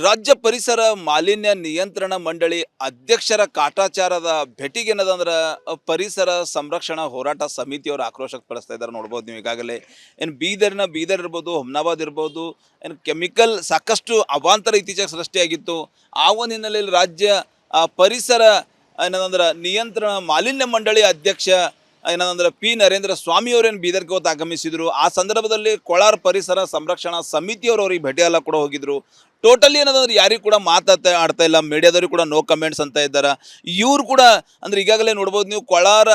ರಾಜ್ಯ ಪರಿಸರ ಮಾಲಿನ್ಯ ನಿಯಂತ್ರಣ ಮಂಡಳಿ ಅಧ್ಯಕ್ಷರ ಕಾಟಾಚಾರದ ಭೇಟಿಗೆ ಏನದಂದ್ರೆ ಪರಿಸರ ಸಂರಕ್ಷಣಾ ಹೋರಾಟ ಸಮಿತಿಯವರು ಆಕ್ರೋಶ ಪಡಿಸ್ತಾ ಇದ್ದಾರೆ ನೋಡ್ಬೋದು ನೀವು ಈಗಾಗಲೇ. ಏನು ಬೀದರ್ ಇರ್ಬೋದು, ಹುಮ್ನಾಬಾದ್ ಇರ್ಬೋದು, ಏನು ಕೆಮಿಕಲ್ ಸಾಕಷ್ಟು ಅವಾಂತರ ಇತ್ತೀಚೆಗೆ ಸೃಷ್ಟಿಯಾಗಿತ್ತು. ಆ ಒಂದು ಹಿನ್ನೆಲೆಯಲ್ಲಿ ರಾಜ್ಯ ಪರಿಸರ ಏನದಂದ್ರೆ ನಿಯಂತ್ರಣ ಮಾಲಿನ್ಯ ಮಂಡಳಿ ಅಧ್ಯಕ್ಷ ಏನಂದ್ರೆ ಪಿ ನರೇಂದ್ರ ಸ್ವಾಮಿ ಅವರೇನು ಬೀದರ್ಗೆ ಹೊತ್ತು ಆಗಮಿಸಿದ್ರು. ಆ ಸಂದರ್ಭದಲ್ಲಿ ಕೋಲಾರ ಪರಿಸರ ಸಂರಕ್ಷಣಾ ಸಮಿತಿಯವರು ಅವ್ರಿಗೆ ಭೇಟಿ ಎಲ್ಲ ಕೂಡ ಹೋಗಿದ್ರು. ಟೋಟಲಿ ಏನದಂದ್ರೆ ಯಾರಿಗೂ ಕೂಡ ಆಡ್ತಾ ಇಲ್ಲ, ಮೀಡಿಯಾದವ್ರಿಗೆ ಕೂಡ ನೋ ಕಮೆಂಟ್ಸ್ ಅಂತ ಇದ್ದಾರೆ. ಇವ್ರು ಕೂಡ ಅಂದ್ರೆ ಈಗಾಗಲೇ ನೋಡ್ಬೋದು ನೀವು, ಕೋಲಾರ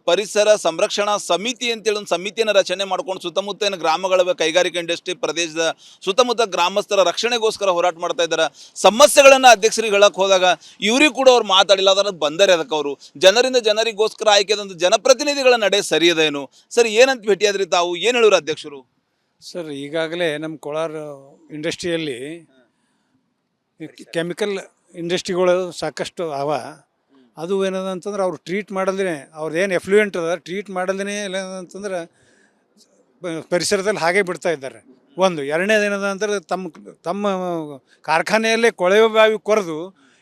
ಪರಿಸರ ಸಂರಕ್ಷಣಾ ಸಮಿತಿ ಅಂತೇಳಿ ಒಂದು ಸಮಿತಿಯನ್ನು ರಚನೆ ಮಾಡ್ಕೊಂಡು ಸುತ್ತಮುತ್ತ ಗ್ರಾಮಗಳ ಕೈಗಾರಿಕಾ ಇಂಡಸ್ಟ್ರಿ ಪ್ರದೇಶದ ಸುತ್ತಮುತ್ತ ಗ್ರಾಮಸ್ಥರ ರಕ್ಷಣೆಗೋಸ್ಕರ ಹೋರಾಟ ಮಾಡ್ತಾ ಇದ್ದಾರೆ. ಸಮಸ್ಯೆಗಳನ್ನು ಅಧ್ಯಕ್ಷರಿಗೆ ಹೇಳಕ್ಕೆ ಹೋದಾಗ ಇವ್ರಿಗೆ ಕೂಡ ಅವ್ರು ಮಾತಾಡಿಲ್ಲ. ಅದನ್ನು ಬಂದರೆ ಅದಕ್ಕೆ ಅವರು ಜನರಿಗೋಸ್ಕರ ಆಯ್ಕೆದಂತ ಜನಪ್ರತಿನಿಧಿಗಳ ನಡೆ ಸರಿಯದೇನು ಸರ್? ಏನಂತ ಭೇಟಿಯಾದ್ರಿ ತಾವು? ಏನು ಹೇಳಿದ್ರು ಅಧ್ಯಕ್ಷರು? ಸರ್, ಈಗಾಗಲೇ ನಮ್ಮ ಕೋಲಾರ ಇಂಡಸ್ಟ್ರಿಯಲ್ಲಿ ಕೆಮಿಕಲ್ ಇಂಡಸ್ಟ್ರಿಗಳು ಸಾಕಷ್ಟು ಅವ. ಅದು ಏನದ ಅಂತಂದ್ರೆ ಅವ್ರು ಟ್ರೀಟ್ ಮಾಡಲ್ದೇ, ಅವ್ರದ್ದೇನು ಎಫ್ಲೂಯೆಂಟ್ ಅದ ಟ್ರೀಟ್ ಮಾಡಲ್ದೇ ಏನಂತಂದ್ರೆ ಪರಿಸರದಲ್ಲಿ ಹಾಗೆ ಬಿಡ್ತಾ ಇದ್ದಾರೆ. ಒಂದು ಎರಡನೇದು ಏನದ ಅಂದ್ರೆ ತಮ್ಮ ಕಾರ್ಖಾನೆಯಲ್ಲೇ ಕೊಳವೆ ಬಾವಿ ಕೊರೆದು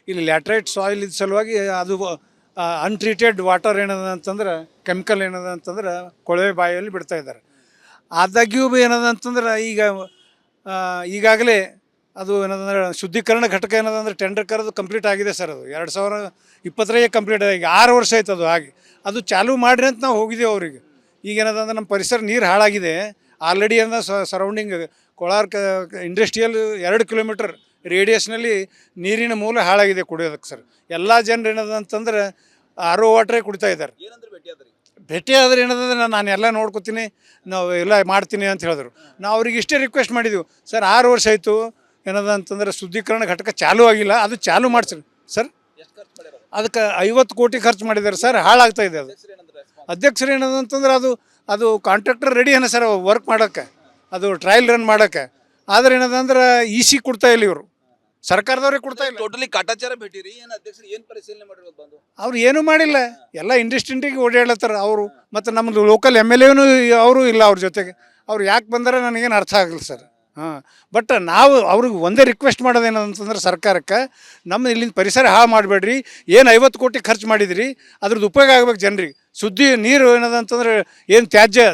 ಇಲ್ಲಿ ಲ್ಯಾಟ್ರೈಟ್ ಸಾಯಿಲ್ ಇದ್ದ ಸಲುವಾಗಿ ಅದು ಅನ್ಟ್ರೀಟೆಡ್ ವಾಟರ್ ಏನದ ಅಂತಂದ್ರೆ ಕೆಮಿಕಲ್ ಏನದ ಅಂತಂದ್ರೆ ಕೊಳವೆ ಬಾವಿಯಲ್ಲಿ ಬಿಡ್ತಾ ಇದ್ದಾರೆ. ಆದಾಗ್ಯೂ ಏನದ ಅಂತಂದ್ರೆ ಈಗಾಗಲೇ ಅದು ಏನದಂದ್ರೆ ಶುದ್ಧೀಕರಣ ಘಟಕ ಏನದಂದ್ರೆ ಟೆಂಡರ್ ಕರೆದು ಕಂಪ್ಲೀಟ್ ಆಗಿದೆ ಸರ್. ಅದು 2020 ಕಂಪ್ಲೀಟ್ ಆಗಿ 6 ವರ್ಷ ಆಯ್ತು ಅದು ಆಗಿ. ಅದು ಚಾಲೂ ಮಾಡಿರಿ ಅಂತ ನಾವು ಹೋಗಿದ್ದೇವೆ ಅವರಿಗೆ. ಈಗ ಏನದಂದ್ರೆ ನಮ್ಮ ಪರಿಸರ ನೀರು ಹಾಳಾಗಿದೆ ಆಲ್ರೆಡಿ. ಏನದ ಸರೌಂಡಿಂಗ್ ಕೋಲಾರ ಇಂಡಸ್ಟ್ರಿಯಲ್ 2 ಕಿಲೋಮೀಟರ್ ರೇಡಿಯಸ್ನಲ್ಲಿ ನೀರಿನ ಮೂಲ ಹಾಳಾಗಿದೆ ಕುಡಿಯೋದಕ್ಕೆ ಸರ್. ಎಲ್ಲ ಜನರು ಏನದ ಅಂತಂದ್ರೆ RO ವಾಟ್ರೇ ಕುಡಿತಾ ಇದ್ದಾರೆ. ಭೇಟಿ ಆದರೆ ಏನದಂದ್ರೆ ನಾನು ಎಲ್ಲ ನೋಡ್ಕೊತೀನಿ, ನಾವು ಎಲ್ಲ ಮಾಡ್ತೀನಿ ಅಂತ ಹೇಳಿದ್ರು. ನಾವು ಅವ್ರಿಗೆ ಇಷ್ಟೇ ರಿಕ್ವೆಸ್ಟ್ ಮಾಡಿದ್ವಿ, ಸರ್ 6 ವರ್ಷ ಆಯಿತು ಏನದ ಅಂತಂದ್ರೆ ಶುದ್ಧೀಕರಣ ಘಟಕ ಚಾಲೂ ಆಗಿಲ್ಲ, ಅದು ಚಾಲೂ ಮಾಡಿಸ್ರಿ ಸರ್. ಅದಕ್ಕೆ 50 ಕೋಟಿ ಖರ್ಚು ಮಾಡಿದ್ದಾರೆ ಸರ್, ಹಾಳಾಗ್ತಾ ಇದೆ ಅದು. ಅಧ್ಯಕ್ಷರು ಏನದಂತಂದ್ರೆ ಅದು ಕಾಂಟ್ರಾಕ್ಟರ್ ರೆಡಿ ಏನ ಸರ್ ವರ್ಕ್ ಮಾಡೋಕ್ಕೆ, ಅದು ಟ್ರಯಲ್ ರನ್ ಮಾಡೋಕ್ಕೆ. ಆದರೆ ಏನದಂದ್ರೆ EC ಕೊಡ್ತಾ ಇಲ್ಲ, ಇವರು ಸರ್ಕಾರದವ್ರಿಗೆ ಕೊಡ್ತಾ ಇಲ್ಲ. ಟೋಟಲಿ ಕಾಟಾಚಾರ ಭೇಟಿರಿ. ಏನು ಅಧ್ಯಕ್ಷರು ಏನು ಪರಿಶೀಲನೆ ಮಾಡಿರೋದು ಬಂದು? ಅವ್ರು ಏನೂ ಮಾಡಿಲ್ಲ, ಎಲ್ಲ ಇಂಡಸ್ಟ್ರಿಗೆ ಓಡಾಡ್ಲತ್ತಾರ ಅವರು. ಮತ್ತು ನಮ್ಮದು ಲೋಕಲ್ MLA ಅವರು ಇಲ್ಲ ಅವ್ರ ಜೊತೆಗೆ. ಅವ್ರು ಯಾಕೆ ಬಂದರೆ ನನಗೇನು ಅರ್ಥ ಆಗಲ್ಲ ಸರ್. ಬಟ್ ನಾವು ಅವ್ರಿಗೆ ಒಂದೇ ರಿಕ್ವೆಸ್ಟ್ ಮಾಡೋದೇನಂತಂದ್ರೆ ಸರ್ಕಾರಕ್ಕೆ, ನಮ್ಮ ಇಲ್ಲಿಂದ ಪರಿಸರ ಹಾಳು ಮಾಡಬೇಡ್ರಿ. ಏನು 50 ಕೋಟಿ ಖರ್ಚು ಮಾಡಿದಿರಿ, ಅದ್ರದ್ದು ಉಪಯೋಗ ಆಗ್ಬೇಕು ಜನರಿಗೆ. ನೀರು ಏನದಂತಂದ್ರೆ ಏನು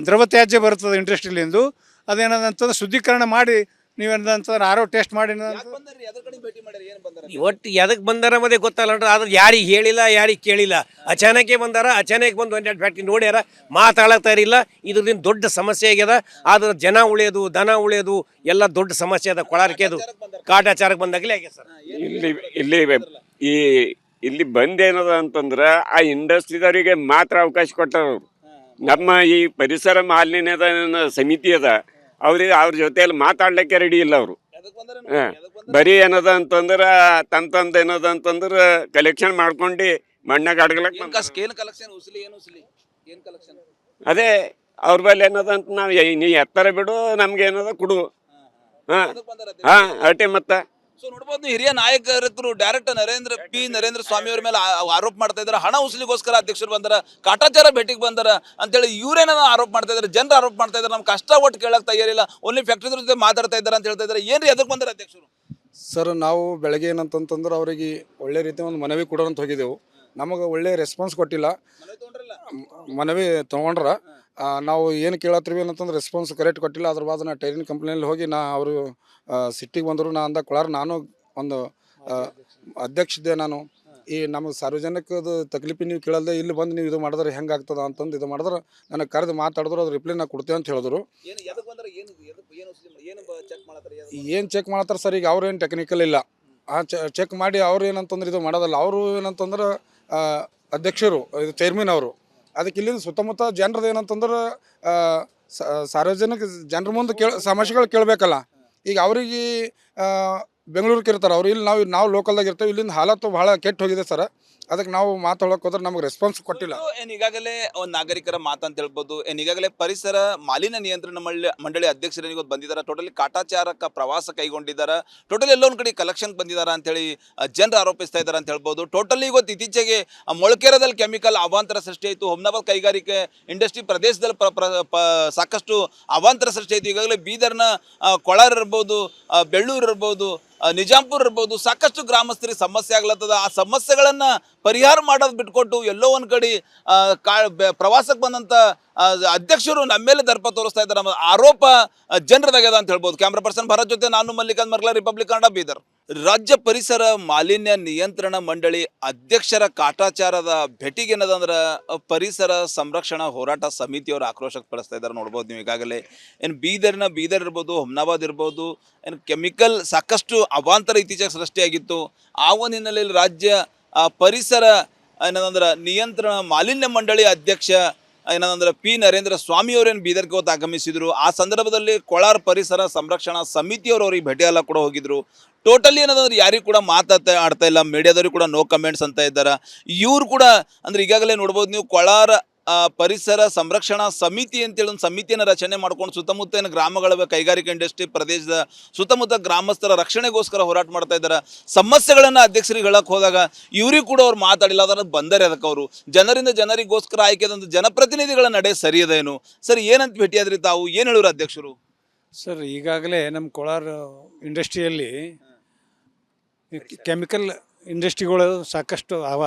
ದ್ರವ ತ್ಯಾಜ್ಯ ಬರ್ತದೆ ಇಂಡಸ್ಟ್ರಿಲಿಂದು, ಅದೇನದಂತಂದ್ರೆ ಶುದ್ಧೀಕರಣ ಮಾಡಿ ನೀವೇನಂತಂದ್ರೆ RO ಟೆಸ್ಟ್ ಮಾಡಿ ಒಟ್ಟು ಎದಕ್ಕೆ ಬಂದಾರ ಮತ್ತೆ ಗೊತ್ತಲ್ಲ. ಆದ್ರೆ ಯಾರಿಗೆ ಹೇಳಿಲ್ಲ, ಯಾರಿಗೆ ಕೇಳಿಲ್ಲ. ಅಚಾನಕ್ಕೆ ಬಂದಾರ, ಅಚಾನಕ್ ಬಂದು ಒಂದೆರಡು ಫ್ಯಾಕ್ಟ್ರಿ ನೋಡ್ಯಾರ, ಮಾತಾಡತಾ ಇರಲಿಲ್ಲ. ಇದರಿಂದ ದೊಡ್ಡ ಸಮಸ್ಯೆ ಆಗ್ಯದ. ಆದ್ರೆ ಜನ ಉಳಿಯೋದು, ದನ ಉಳಿಯೋದು ಎಲ್ಲ ದೊಡ್ಡ ಸಮಸ್ಯೆ ಅದ. ಕೊಳಾರಕ್ಕೆ ಅದು ಕಾಟಾಚಾರಕ್ಕೆ ಬಂದಾಗಲೇ ಆಗ್ಯದ ಸರ್. ಇಲ್ಲಿ ಬಂದೇನದ ಅಂತಂದ್ರೆ ಆ ಇಂಡಸ್ಟ್ರಿದವರಿಗೆ ಮಾತ್ರ ಅವಕಾಶ ಕೊಟ್ಟರು. ನಮ್ಮ ಈ ಪರಿಸರ ಮಾಲಿನ್ಯದ ಸಮಿತಿ ಅದ, ಅವ್ರ ಜೊತೆಯಲ್ಲಿ ಮಾತಾಡ್ಲಿಕ್ಕೆ ರೆಡಿ ಇಲ್ಲ ಅವರು. ಬರೀ ಏನದ ಅಂತಂದ್ರೆ ತಂದ ಏನದ ಅಂತಂದ್ರೆ ಕಲೆಕ್ಷನ್ ಮಾಡ್ಕೊಂಡು ಮಣ್ಣಾಗ ಅಡ್ಗಲಕ್ ಅದೇ ಅವ್ರ ಬಲ್ಲಿ ಏನದ ಅಂತ ನಾವು ನೀ ಎತ್ತರ ಬಿಡು, ನಮ್ಗೆ ಏನದ ಕೊಡು. ಅಟೆ ಮತ್ತೆ ನೋಡ್ಬೋದು ಹಿರಿಯ ನಾಯಕರು ಡೈರೆಕ್ಟರ್ ನರೇಂದ್ರ ಸ್ವಾಮಿ ಅವ್ರ ಮೇಲೆ ಆರೋಪ ಮಾಡ್ತಾ ಇದ್ದಾರೆ. ಹಣ ಉಸಲಿಗೋಸ್ಕರ ಅಧ್ಯಕ್ಷರು ಬಂದಾರ, ಕಾಟಾಚಾರ ಭೇಟಿಗೆ ಬಂದಾರ ಅಂತೇಳಿ ಇವ್ರೇನ ಆರೋಪ ಮಾಡ್ತಾ ಇದ್ದಾರೆ, ಜನರು ಆರೋಪ ಮಾಡ್ತಾ ಇದ್ದಾರೆ. ನಮ್ಮ ಕಷ್ಟ ಒಟ್ಟು ಕೇಳಕ್ ತಯಾರಿಲ್ಲ, ಓನ್ಲಿ ಫ್ಯಾಕ್ಟ್ರಿ ಜೊತೆ ಮಾತಾಡ್ತಾ ಇದ್ದಾರೆ ಅಂತ ಹೇಳ್ತಾ ಇದ್ದಾರೆ. ಏನ್ರಿ ಎದಕ್ಕೆ ಬಂದಾರ ಅಧ್ಯಕ್ಷರು? ಸರ್, ನಾವು ಬೆಳಗ್ಗೆ ಏನಂತಂತಂದ್ರೆ ಅವರಿಗೆ ಒಳ್ಳೆ ರೀತಿ ಒಂದು ಮನವಿ ಕೊಡೋಂತ ಹೋಗಿದ್ದೆವು. ನಮಗೆ ಒಳ್ಳೆ ರೆಸ್ಪಾನ್ಸ್ ಕೊಟ್ಟಿಲ್ಲ. ಮನವಿ ತೊಗೊಂಡ್ರ ನಾವು ಏನು ಕೇಳತ್ತೀವಿ ಏನಂತಂದ್ರೆ ರೆಸ್ಪಾನ್ಸ್ ಕರೆಕ್ಟ್ ಕೊಟ್ಟಿಲ್ಲ. ಅದ್ರ ಬಾದ ನಾ ಟೈರಿನ್ ಕಂಪ್ನಿಯಲ್ಲಿ ಹೋಗಿ ಅವರು ಸಿಟ್ಟಿಗೆ ಬಂದರು. ನಾ ಅಂದ ಕೊಳಾರ ನಾನು ಒಂದು ಅಧ್ಯಕ್ಷ ಇದ್ದೆ. ನಾನು ಈ ನಮಗೆ ಸಾರ್ವಜನಿಕದ ತಕ್ಲೀಫಿ ನೀವು ಕೇಳಲ್ದೆ ಇಲ್ಲಿ ಬಂದು ನೀವು ಇದು ಮಾಡಿದ್ರೆ ಹೆಂಗೆ ಆಗ್ತದ ಅಂತಂದು ಇದು ಮಾಡಿದ್ರೆ ನನಗೆ ಕರೆದು ಮಾತಾಡಿದ್ರು. ಅದು ರಿಪ್ಲೈ ನಾ ಕೊಡ್ತೇವೆ ಅಂತ ಹೇಳಿದ್ರು. ಏನು ಚೆಕ್ ಮಾಡತ್ತಾರ ಸರ್? ಈಗ ಅವ್ರೇನು ಟೆಕ್ನಿಕಲ್ ಇಲ್ಲ, ಚೆಕ್ ಮಾಡಿ ಅವ್ರು ಏನಂತಂದ್ರೆ ಇದು ಮಾಡೋದಲ್ಲ. ಅವರು ಏನಂತಂದ್ರೆ ಅಧ್ಯಕ್ಷರು, ಇದು ಚೇರ್ಮನ್ ಅವರು. ಅದಕ್ಕೆ ಇಲ್ಲಿಂದ ಸುತ್ತಮುತ್ತ ಜನರದ್ದು ಏನಂತಂದ್ರೆ ಸಾರ್ವಜನಿಕ ಜನರ ಮುಂದೆ ಸಮಸ್ಯೆಗಳು ಕೇಳಬೇಕಲ್ಲ. ಈಗ ಅವ್ರಿಗೆ ಬೆಂಗಳೂರಿಗೆ ಇರ್ತಾರೆ ಅವ್ರು, ಇಲ್ಲಿ ನಾವು ಲೋಕಲ್ದಾಗ ಇರ್ತೇವೆ. ಇಲ್ಲಿಂದ ಹಾಲತ್ತು ಭಾಳ ಕೆಟ್ಟು ಹೋಗಿದೆ ಸರ್. ಅದಕ್ಕೆ ನಾವು ಮಾತಾಡೋಕೆ ಹೋದ್ರೆ ನಮಗೆ ರೆಸ್ಪಾನ್ಸ್ ಕೊಟ್ಟಿಲ್ಲ. ಏನ್ ಈಗಾಗಲೇ ಒಂದು ನಾಗರಿಕರ ಮಾತಂತ ಹೇಳ್ಬೋದು. ಏನ್ ಈಗಾಗಲೇ ಪರಿಸರ ಮಾಲಿನ್ಯ ನಿಯಂತ್ರಣ ಮಂಡಳಿ ಅಧ್ಯಕ್ಷರು ಇವತ್ತು ಬಂದಿದ್ದಾರೆ. ಟೋಟಲಿ ಕಾಟಾಚಾರಕ್ಕೆ ಪ್ರವಾಸ ಕೈಗೊಂಡಿದ್ದಾರೆ. ಟೋಟಲಿ ಎಲ್ಲೋ ಒಂದು ಕಡೆ ಕಲೆಕ್ಷನ್ ಬಂದಿದ್ದಾರೆ ಅಂತೇಳಿ ಜನರು ಆರೋಪಿಸ್ತಾ ಇದ್ದಾರೆ ಅಂತ ಹೇಳ್ಬೋದು. ಟೋಟಲಿ ಇವತ್ತು ಇತ್ತೀಚೆಗೆ ಮೊಳಕೆರದಲ್ಲಿ ಕೆಮಿಕಲ್ ಅವಾಂತರ ಸೃಷ್ಟಿ ಆಯಿತು. ಹುಮ್ನಾಬಾದ್ ಕೈಗಾರಿಕೆ ಇಂಡಸ್ಟ್ರಿ ಪ್ರದೇಶದಲ್ಲಿ ಸಾಕಷ್ಟು ಅವಾಂತರ ಸೃಷ್ಟಿ ಆಯಿತು. ಈಗಾಗಲೇ ಬೀದರ್ನ ಕೊಳಾರ್ ಇರ್ಬೋದು, ಬೆಳ್ಳೂರು ಇರ್ಬೋದು, ನಿಜಾಂಪುರ್ ಇರ್ಬೋದು, ಸಾಕಷ್ಟು ಗ್ರಾಮಸ್ಥರಿಗೆ ಸಮಸ್ಯೆ ಆಗ್ಲತ್ತದ. ಆ ಸಮಸ್ಯೆಗಳನ್ನು ಪರಿಹಾರ ಮಾಡೋದು ಬಿಟ್ಕೊಟ್ಟು ಎಲ್ಲೋ ಒಂದು ಕಡೆ ಪ್ರವಾಸಕ್ಕೆ ಬಂದಂಥ ಅಧ್ಯಕ್ಷರು ನಮ್ಮ ಮೇಲೆ ದರ್ಪ ತೋರಿಸ್ತಾ ಇದ್ದಾರೆ ಅನ್ನೋ ಆರೋಪ ಜನರದಾಗ್ಯದ ಅಂತ ಹೇಳ್ಬೋದು. ಕ್ಯಾಮ್ರಾ ಪರ್ಸನ್ ಭರತ್ ಜೊತೆ ನಾನು ಮಲ್ಲಿಕಾಂತ್ ಮರ್ಲಾ, ರಿಪಬ್ಲಿಕ್ ಕನ್ನಡ, ಬೀದರ್. ರಾಜ್ಯ ಪರಿಸರ ಮಾಲಿನ್ಯ ನಿಯಂತ್ರಣ ಮಂಡಳಿ ಅಧ್ಯಕ್ಷರ ಕಾಟಾಚಾರದ ಭೇಟಿಗೇನದಂದ್ರೆ ಪರಿಸರ ಸಂರಕ್ಷಣಾ ಹೋರಾಟ ಸಮಿತಿಯವರು ಆಕ್ರೋಶ ಪಡಿಸ್ತಾ ಇದ್ದಾರೆ ನೋಡ್ಬೋದು ನೀವು ಈಗಾಗಲೇ. ಏನು ಬೀದರ್ ಇರ್ಬೋದು, ಹುಮ್ನಾಬಾದ್ ಇರ್ಬೋದು, ಏನು ಕೆಮಿಕಲ್ ಸಾಕಷ್ಟು ಅವಾಂತರ ಇತ್ತೀಚೆಗೆ ಸೃಷ್ಟಿಯಾಗಿತ್ತು. ಆ ಒಂದು ಹಿನ್ನೆಲೆಯಲ್ಲಿ ರಾಜ್ಯ ಪರಿಸರ ಏನದಂದ್ರೆ ನಿಯಂತ್ರಣ ಮಾಲಿನ್ಯ ಮಂಡಳಿ ಅಧ್ಯಕ್ಷ ಏನಂದ್ರೆ ಪಿ ನರೇಂದ್ರ ಸ್ವಾಮಿ ಅವರೇನು ಬೀದರ್ಗೆ ಹೊತ್ತು ಆಗಮಿಸಿದ್ರು. ಆ ಸಂದರ್ಭದಲ್ಲಿ ಕೊಳಾರ್ ಪರಿಸರ ಸಂರಕ್ಷಣಾ ಸಮಿತಿಯವರು ಅವ್ರಿಗೆ ಭೇಟಿಯೆಲ್ಲ ಕೂಡ ಹೋಗಿದ್ರು. ಟೋಟಲಿ ಏನಂದ್ರೆ ಯಾರಿಗೂ ಕೂಡ ಆಡ್ತಾ ಇಲ್ಲ, ಮೀಡಿಯಾದವ್ರಿಗೆ ಕೂಡ ನೋ ಕಮೆಂಟ್ಸ್ ಅಂತ ಇದ್ದಾರೆ. ಇವ್ರು ಕೂಡ ಅಂದ್ರೆ ಈಗಾಗಲೇ ನೋಡ್ಬೋದು ನೀವು, ಕೊಳಾರ ಪರಿಸರ ಸಂರಕ್ಷಣಾ ಸಮಿತಿ ಅಂತೇಳಿ ಒಂದು ಸಮಿತಿಯನ್ನು ರಚನೆ ಮಾಡ್ಕೊಂಡು ಸುತ್ತಮುತ್ತ ಏನು ಗ್ರಾಮಗಳ ಕೈಗಾರಿಕಾ ಇಂಡಸ್ಟ್ರಿ ಪ್ರದೇಶದ ಸುತ್ತಮುತ್ತ ಗ್ರಾಮಸ್ಥರ ರಕ್ಷಣೆಗೋಸ್ಕರ ಹೋರಾಟ ಮಾಡ್ತಾ ಇದ್ದಾರೆ. ಸಮಸ್ಯೆಗಳನ್ನು ಅಧ್ಯಕ್ಷರಿಗೆ ಹೇಳಕ್ಕೆ ಹೋದಾಗ ಇವ್ರಿಗೆ ಕೂಡ ಅವ್ರು ಮಾತಾಡಿಲ್ಲ. ಅದನ್ನು ಬಂದರೆ ಅದಕ್ಕೆ ಅವರು ಜನರಿಗೋಸ್ಕರ ಆಯ್ಕೆದಂತ ಜನಪ್ರತಿನಿಧಿಗಳ ನಡೆ ಸರಿಯದೇನು ಸರ್? ಏನಂತ ಭೇಟಿಯಾದ್ರಿ ತಾವು? ಏನು ಹೇಳಿದ್ರು ಅಧ್ಯಕ್ಷರು? ಸರ್, ಈಗಾಗಲೇ ನಮ್ಮ ಕೋಲಾರ ಇಂಡಸ್ಟ್ರಿಯಲ್ಲಿ ಕೆಮಿಕಲ್ ಇಂಡಸ್ಟ್ರಿಗಳು ಸಾಕಷ್ಟು ಅವ.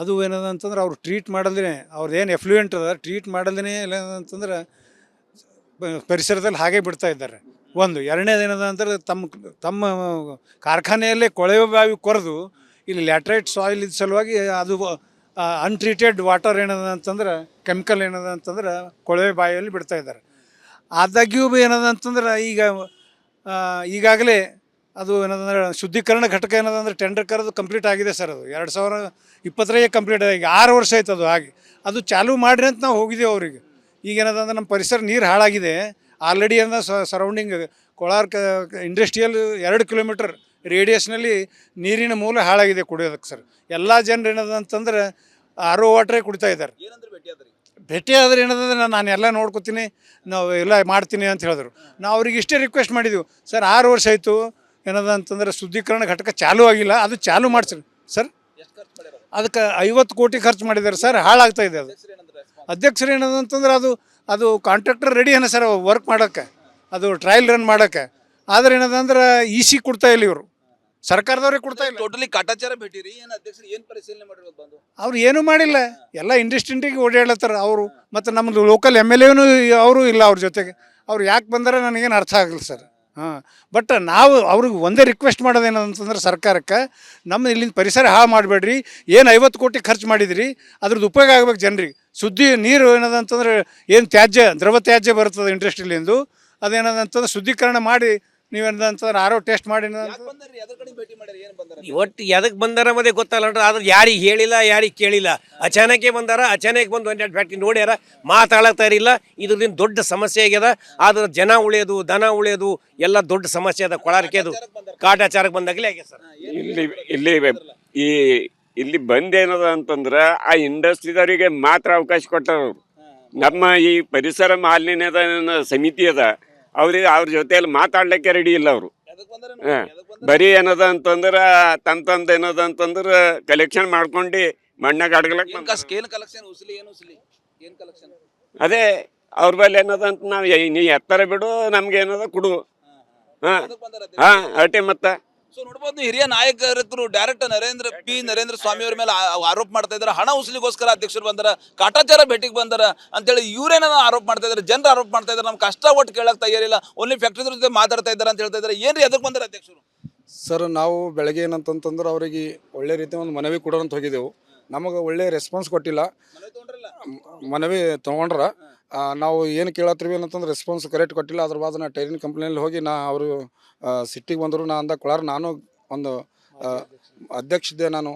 ಅದು ಏನದ ಅಂತಂದ್ರೆ ಅವ್ರು ಟ್ರೀಟ್ ಮಾಡಲ್ದೇ, ಅವ್ರದ್ದು ಏನು ಎಫ್ಲೂಯೆಂಟ್ ಅದ ಟ್ರೀಟ್ ಮಾಡಲ್ದೇ ಏನಂತಂದ್ರೆ ಪರಿಸರದಲ್ಲಿ ಹಾಗೆ ಬಿಡ್ತಾ ಇದ್ದಾರೆ. ಒಂದು ಎರಡನೇದು ಏನದ ಅಂತಂದ್ರೆ ತಮ್ಮ ಕಾರ್ಖಾನೆಯಲ್ಲೇ ಕೊಳವೆ ಬಾವಿ ಕೊರೆದು ಇಲ್ಲಿ ಲ್ಯಾಟ್ರೈಟ್ ಸಾಯಿಲ್ ಇದ್ದ ಸಲುವಾಗಿ ಅದು ಅನ್ಟ್ರೀಟೆಡ್ ವಾಟರ್ ಏನದ ಅಂತಂದ್ರೆ ಕೆಮಿಕಲ್ ಏನದ ಅಂತಂದ್ರೆ ಕೊಳವೆ ಬಾವಿಯಲ್ಲಿ ಬಿಡ್ತಾ ಇದ್ದಾರೆ. ಆದಾಗ್ಯೂ ಏನದ ಅಂತಂದ್ರೆ ಈಗಾಗಲೇ ಅದು ಏನದಂದ್ರೆ ಶುದ್ಧೀಕರಣ ಘಟಕ ಏನದಂದ್ರೆ ಟೆಂಡರ್ ಕರೆದು ಕಂಪ್ಲೀಟ್ ಆಗಿದೆ ಸರ್. ಅದು 2020 ಕಂಪ್ಲೀಟ್ ಆಗಿ 6 ವರ್ಷ ಆಯ್ತು ಅದು ಆಗಿ. ಅದು ಚಾಲೂ ಮಾಡಿರಿ ಅಂತ ನಾವು ಹೋಗಿದ್ದೇವೆ ಅವರಿಗೆ. ಈಗ ಏನದಂದ್ರೆ ನಮ್ಮ ಪರಿಸರ ನೀರು ಹಾಳಾಗಿದೆ ಆಲ್ರೆಡಿ. ಏನದ ಸರೌಂಡಿಂಗ್ ಕೋಲಾರ ಇಂಡಸ್ಟ್ರಿಯಲ್ 2 ಕಿಲೋಮೀಟರ್ ರೇಡಿಯಸ್ನಲ್ಲಿ ನೀರಿನ ಮೂಲ ಹಾಳಾಗಿದೆ ಕುಡಿಯೋದಕ್ಕೆ ಸರ್. ಎಲ್ಲ ಜನರು ಏನದ ಅಂತಂದ್ರೆ RO ವಾಟ್ರೇ ಕುಡಿತಾ ಇದ್ದಾರೆ. ಭೇಟಿ ಆದ್ರೆ ಏನದಂದ್ರೆ ನಾನು ಎಲ್ಲ ನೋಡ್ಕೊತೀನಿ, ನಾವು ಎಲ್ಲ ಮಾಡ್ತೀನಿ ಅಂತ ಹೇಳಿದ್ರು. ನಾವು ಅವ್ರಿಗೆ ಇಷ್ಟೇ ರಿಕ್ವೆಸ್ಟ್ ಮಾಡಿದ್ದೀವಿ ಸರ್, 6 ವರ್ಷ ಆಯಿತು ಏನದ ಅಂತಂದ್ರೆ ಶುದ್ಧೀಕರಣ ಘಟಕ ಚಾಲೂ ಆಗಿಲ್ಲ, ಅದು ಚಾಲೂ ಮಾಡಿಸ್ರಿ ಸರ್. ಅದಕ್ಕೆ 50 ಕೋಟಿ ಖರ್ಚು ಮಾಡಿದ್ದಾರೆ ಸರ್, ಹಾಳಾಗ್ತಾ ಇದೆ ಅದು. ಅಧ್ಯಕ್ಷರು ಏನದಂತಂದ್ರೆ ಅದು ಕಾಂಟ್ರಾಕ್ಟರ್ ರೆಡಿ ಏನ ಸರ್ ವರ್ಕ್ ಮಾಡೋಕ್ಕೆ, ಅದು ಟ್ರಯಲ್ ರನ್ ಮಾಡೋಕ್ಕೆ. ಆದರೆ ಏನದಂದ್ರೆ EC ಕೊಡ್ತಾ ಇಲ್ಲ, ಇವರು ಸರ್ಕಾರದವ್ರಿಗೆ ಕೊಡ್ತಾ ಇಲ್ಲ. ಟೋಟಲಿ ಕಾಟಾಚಾರ ಭೇಟಿರಿ. ಏನು ಅಧ್ಯಕ್ಷರು ಏನು ಪರಿಶೀಲನೆ ಮಾಡಿರೋದು ಬಂದು? ಅವ್ರು ಏನೂ ಮಾಡಿಲ್ಲ, ಎಲ್ಲ ಇಂಡಸ್ಟ್ರಿಗೆ ಓಡಾಡ್ಲತ್ತಾರ ಅವರು. ಮತ್ತು ನಮ್ಮದು ಲೋಕಲ್ MLA ಅವರು ಇಲ್ಲ ಅವ್ರ ಜೊತೆಗೆ. ಅವ್ರು ಯಾಕೆ ಬಂದರೆ ನನಗೇನು ಅರ್ಥ ಆಗಲ್ಲ ಸರ್. ಬಟ್ ನಾವು ಅವ್ರಿಗೆ ಒಂದೇ ರಿಕ್ವೆಸ್ಟ್ ಮಾಡೋದೇನಂತಂದ್ರೆ ಸರ್ಕಾರಕ್ಕೆ, ನಮ್ಮ ಇಲ್ಲಿಂದ ಪರಿಸರ ಹಾಳು ಮಾಡಬೇಡ್ರಿ. ಏನು 50 ಕೋಟಿ ಖರ್ಚು ಮಾಡಿದ್ರಿ, ಅದ್ರದ್ದು ಉಪಯೋಗ ಆಗ್ಬೇಕು ಜನರಿಗೆ. ಶುದ್ಧಿ ನೀರು ಏನದಂತಂದ್ರೆ ಏನು ದ್ರವ ತ್ಯಾಜ್ಯ ಬರ್ತದೆ ಇಂಡಸ್ಟ್ರಿಲಿಂದು, ಅದೇನದಂತಂದ್ರೆ ಶುದ್ಧೀಕರಣ ಮಾಡಿ ನೀವೇನಂತಂದ್ರೆ RO ಟೆಸ್ಟ್ ಮಾಡಿ ಒಟ್ಟು ಎದಕ್ಕೆ ಬಂದಾರ ಮತ್ತೆ ಗೊತ್ತಲ್ಲ. ಆದ್ರೆ ಯಾರಿಗೆ ಹೇಳಿಲ್ಲ, ಯಾರಿಗೆ ಕೇಳಿಲ್ಲ. ಅಚಾನಕ್ಕೆ ಬಂದಾರ, ಅಚಾನಕ ಬಂದು ಒಂದೆರಡು ಫ್ಯಾಕ್ಟ್ರಿ ನೋಡ್ಯಾರ, ಮಾತಾಡತ್ತಾರಿಲ್ಲ. ಇದ್ರದಿಂದ ದೊಡ್ಡ ಸಮಸ್ಯೆ ಆಗ್ಯದ. ಆದ್ರೆ ಜನ ಉಳಿಯೋದು, ದನ ಉಳಿಯೋದು ಎಲ್ಲ ದೊಡ್ಡ ಸಮಸ್ಯೆ ಅದ. ಕೊಳಾರಕ್ಕೆ ಅದು ಕಾಟಾಚಾರಕ್ಕೆ ಬಂದಾಗಲೇ ಆಗ್ಯದ ಸರ್. ಇಲ್ಲಿ ಬಂದೇನದ ಅಂತಂದ್ರೆ ಆ ಇಂಡಸ್ಟ್ರಿದವರಿಗೆ ಮಾತ್ರ ಅವಕಾಶ ಕೊಟ್ಟರು. ನಮ್ಮ ಈ ಪರಿಸರ ಮಾಲಿನ್ಯದ ಸಮಿತಿ ಅದ, ಅವ್ರ ಜೊತೆಯಲ್ಲಿ ಮಾತಾಡ್ಲಿಕ್ಕೆ ರೆಡಿ ಇಲ್ಲ ಅವರು. ಬರೀ ಏನದ ಅಂತಂದ್ರೆ ತಂದ ಏನದ ಅಂತಂದ್ರೆ ಕಲೆಕ್ಷನ್ ಮಾಡ್ಕೊಂಡು ಮಣ್ಣಾಗ ಅಡ್ಗಲಕ್ ಅದೇ ಅವ್ರ ಬಲ್ಲಿ ಏನದ ಅಂತ ನಾವು ನೀ ಎತ್ತರ ಬಿಡು, ನಮ್ಗೆ ಏನದ ಕೊಡು. ಅಟೆ ಮತ್ತೆ ಸೊ ನೋಡ್ಬೋದು, ಹಿರಿಯ ನಾಯಕರು ಡೈರೆಕ್ಟ್ ನರೇಂದ್ರ ಸ್ವಾಮಿ ಅವ್ರ ಮೇಲೆ ಆರೋಪ ಮಾಡ್ತಾ ಇದ್ದಾರೆ. ಹಣ ಉಸಲಿಗೋಸ್ಕರ ಅಧ್ಯಕ್ಷರು ಬಂದಾರ, ಕಾಟಾಚಾರ ಭೇಟಿಗೆ ಬಂದಾರ ಅಂತೇಳಿ ಇವ್ರೇನ ಆರೋಪ ಮಾಡ್ತಾ ಇದ್ದಾರೆ. ಜನರು ಆರೋಪ ಮಾಡ್ತಾ ಇದ್ದಾರೆ, ನಮ್ಮ ಕಷ್ಟ ಒಟ್ಟು ಕೇಳಕ್ ತಯಾರಿಲ್ಲ, ಓನ್ಲಿ ಫ್ಯಾಕ್ಟ್ರಿ ಜೊತೆ ಮಾತಾಡ್ತಾ ಇದ್ದಾರೆ ಅಂತ ಹೇಳ್ತಾ ಇದ್ದಾರೆ. ಏನ್ರಿ ಅದಕ್ಕೆ ಬಂದಾರ ಅಧ್ಯಕ್ಷರು? ಸರ್, ನಾವು ಬೆಳಗ್ಗೆ ಏನಂತಂತಂದ್ರೆ ಅವರಿಗೆ ಒಳ್ಳೆ ರೀತಿ ಒಂದು ಮನವಿ ಕೊಡೋಂತ ಹೋಗಿದ್ದೆವು. ನಮಗೆ ಒಳ್ಳೆ ರೆಸ್ಪಾನ್ಸ್ ಕೊಟ್ಟಿಲ್ಲ. ಮನವಿ ತೊಗೊಂಡ್ರ ನಾವು ಏನು ಕೇಳತ್ತೀವಿ ಏನಂತಂದ್ರೆ ರೆಸ್ಪಾನ್ಸ್ ಕರೆಕ್ಟ್ ಕೊಟ್ಟಿಲ್ಲ. ಅದ್ರ ಬಾದ್ ನಾ ಟೈರಿನ್ ಕಂಪ್ನಿಯಲ್ಲಿ ಹೋಗಿ ಅವರು ಸಿಟ್ಟಿಗೆ ಬಂದರು. ನಾ ಅಂದ ಕೊಳಾರ ನಾನು ಒಂದು ಅಧ್ಯಕ್ಷ ನಾನು.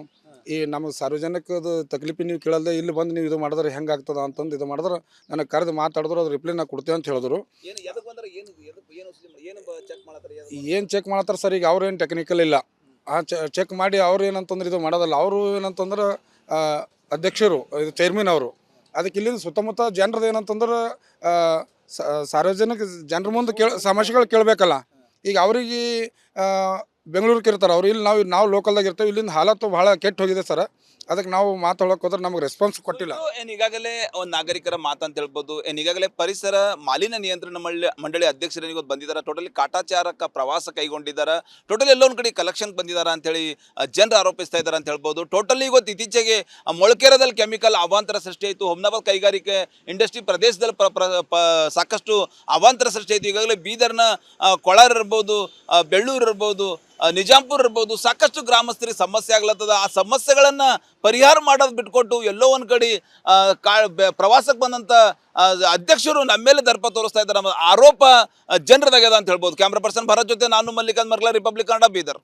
ಈ ನಮಗೆ ಸಾರ್ವಜನಿಕದ ತಕ್ಲೀಫಿ ನೀವು ಕೇಳಲ್ದೆ ಇಲ್ಲಿ ಬಂದು ನೀವು ಇದು ಮಾಡಿದ್ರೆ ಹೆಂಗೆ ಆಗ್ತದ ಅಂತಂದು ಇದು ಮಾಡಿದ್ರೆ ನನಗೆ ಕರೆದು ಮಾತಾಡಿದ್ರು. ಅದು ರಿಪ್ಲೈ ನಾ ಕೊಡ್ತೇವೆ ಅಂತ ಹೇಳಿದ್ರು. ಏನು ಚೆಕ್ ಮಾಡತ್ತಾರೆ ಸರ್? ಈಗ ಅವ್ರೇನು ಟೆಕ್ನಿಕಲ್ ಇಲ್ಲ, ಚೆಕ್ ಮಾಡಿ ಅವ್ರು ಏನಂತಂದ್ರೆ ಇದು ಮಾಡೋದಲ್ಲ. ಅವರು ಏನಂತಂದ್ರೆ ಅಧ್ಯಕ್ಷರು, ಇದು ಚೇರ್ಮನ್ ಅವರು. ಅದಕ್ಕೆ ಇಲ್ಲಿಂದ ಸುತ್ತಮುತ್ತ ಜನರದ್ದು ಏನಂತಂದ್ರೆ ಸಾರ್ವಜನಿಕ ಜನರ ಮುಂದೆ ಸಮಸ್ಯೆಗಳು ಕೇಳಬೇಕಲ್ಲ. ಈಗ ಅವ್ರಿಗೆ ಬೆಂಗಳೂರಿಗೆ ಇರ್ತಾರೆ ಅವ್ರು, ಇಲ್ಲಿ ನಾವು ಲೋಕಲ್ದಾಗ ಇರ್ತೇವೆ. ಇಲ್ಲಿಂದ ಹಾಲತ್ತು ಭಾಳ ಕೆಟ್ಟು ಹೋಗಿದೆ ಸರ್. ಅದಕ್ಕೆ ನಾವು ಮಾತಾಡೋಕೆ ಹೋದ್ರೆ ನಮಗೆ ರೆಸ್ಪಾನ್ಸ್ ಕೊಟ್ಟಿಲ್ಲ. ಏನ್ ಈಗಾಗಲೇ ಒಂದು ನಾಗರಿಕರ ಮಾತಂತ ಹೇಳ್ಬೋದು. ಏನ್ ಈಗಾಗಲೇ ಪರಿಸರ ಮಾಲಿನ್ಯ ನಿಯಂತ್ರಣ ಮಂಡಳಿ ಅಧ್ಯಕ್ಷರಿಗೆ ಬಂದಿದ್ದಾರೆ. ಟೋಟಲಿ ಕಾಟಾಚಾರಕ್ಕೆ ಪ್ರವಾಸ ಕೈಗೊಂಡಿದ್ದಾರೆ. ಟೋಟಲಿ ಎಲ್ಲೋ ಒಂದು ಕಡೆ ಕಲೆಕ್ಷನ್ ಬಂದಿದ್ದಾರೆ ಅಂತೇಳಿ ಜನರು ಆರೋಪಿಸ್ತಾ ಇದ್ದಾರೆ ಅಂತ ಹೇಳ್ಬೋದು. ಟೋಟಲಿ ಇವತ್ತು ಇತ್ತೀಚೆಗೆ ಮೊಳಕೆರದಲ್ಲಿ ಕೆಮಿಕಲ್ ಅವಾಂತರ ಸೃಷ್ಟಿ ಆಯಿತು. ಹುಮ್ನಾಬಾದ್ ಕೈಗಾರಿಕೆ ಇಂಡಸ್ಟ್ರಿ ಪ್ರದೇಶದಲ್ಲಿ ಸಾಕಷ್ಟು ಅವಾಂತರ ಸೃಷ್ಟಿ ಆಯಿತು. ಈಗಾಗಲೇ ಬೀದರ್ನ ಕೊಳಾರ್ ಇರ್ಬೋದು, ಬೆಳ್ಳೂರು ಇರ್ಬೋದು, ನಿಜಾಂಪುರ್ ಇರ್ಬೋದು, ಸಾಕಷ್ಟು ಗ್ರಾಮಸ್ಥರಿಗೆ ಸಮಸ್ಯೆ ಆಗ್ಲತ್ತದ. ಆ ಸಮಸ್ಯೆಗಳನ್ನು ಪರಿಹಾರ ಮಾಡೋದು ಬಿಟ್ಕೊಟ್ಟು ಎಲ್ಲೋ ಒಂದು ಕಡೆ ಪ್ರವಾಸಕ್ಕೆ ಬಂದಂಥ ಅಧ್ಯಕ್ಷರು ನಮ್ಮ ಮೇಲೆ ದರ್ಪ ತೋರಿಸ್ತಾ ಇದ್ದಾರೆ ಆರೋಪ ಜನರದಾಗ್ಯದ ಅಂತ ಹೇಳ್ಬೋದು. ಕ್ಯಾಮ್ರಾ ಪರ್ಸನ್ ಭರತ್ ಜೊತೆ ನಾನು ಮಲ್ಲಿಕಾರ್ಜುನ್ ಮರ್ಲಾ, ರಿಪಬ್ಲಿಕ್ ಕನ್ನಡ, ಬೀದರ್.